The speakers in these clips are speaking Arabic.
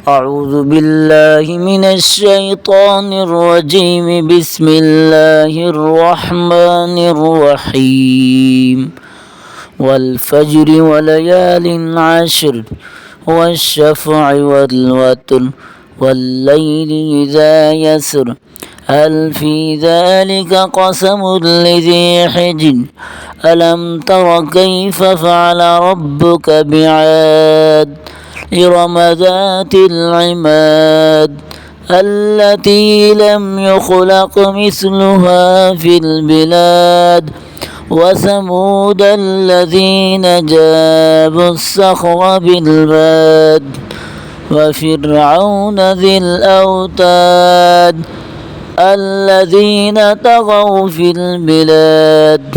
أعوذ بالله من الشيطان الرجيم. بسم الله الرحمن الرحيم. والفجر وليال عشر والشفع والوتر والليل إذا يسر هل في ذلك قسم لذي حجر ألم تر كيف فعل ربك بعاد إرم ذات العماد التي لم يخلق مثلها في البلاد وثمود الذين جابوا الصخر بالواد وفرعون ذي الأوتاد الذين طغوا في البلاد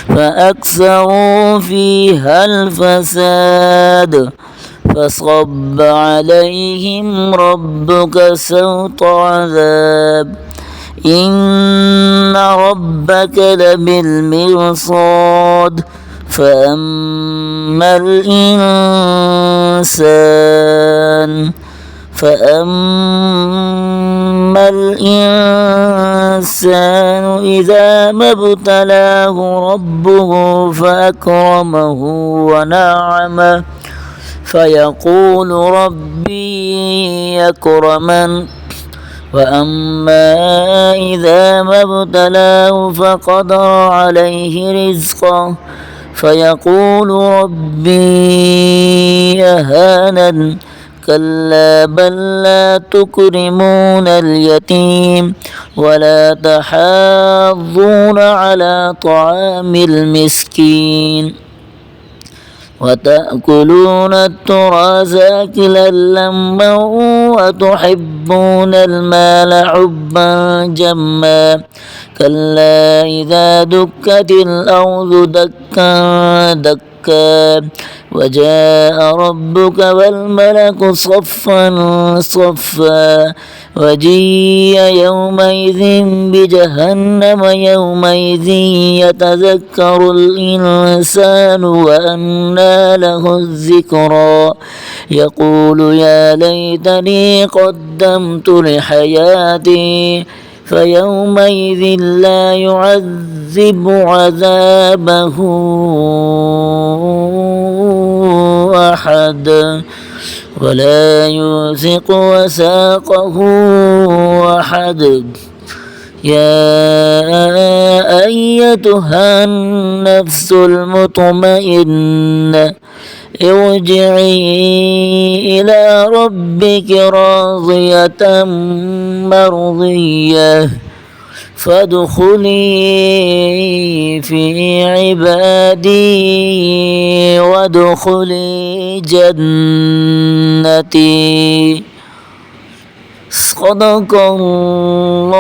فأكثروا فيها الفساد فصب عليهم ربك سوط عذاب إن ربك لبالمرصاد فأما الإنسان إذا ما ابتلاه ربه فأكرمه ونعمه فيقول ربي يكرمن وأما إذا ما ابتلاه فقدر عليه رزقه فيقول ربي أهانن كلا بل لا تكرمون اليتيم ولا تحاضون على طعام المسكين وتأكلون التراث أكلا لما وتحبون المال حبا جما كلا إذا دكت الأرض دكا دكا وجاء ربك والملك صفا صفا وجيء يومئذ بجهنم يومئذ يتذكر الإنسان وأنى له الذكرى يقول يا ليتني قدمت لحياتي فيومئذ لا يعذب عذابه أحد ولا يوثق وثاقه أحد يا أيتها النفس المطمئنة ارجعي إلى ربك راضية مرضية فادخلي في عبادي وادخلي جنتي. صدق الله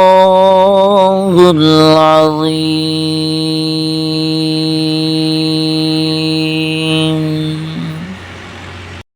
العظيم.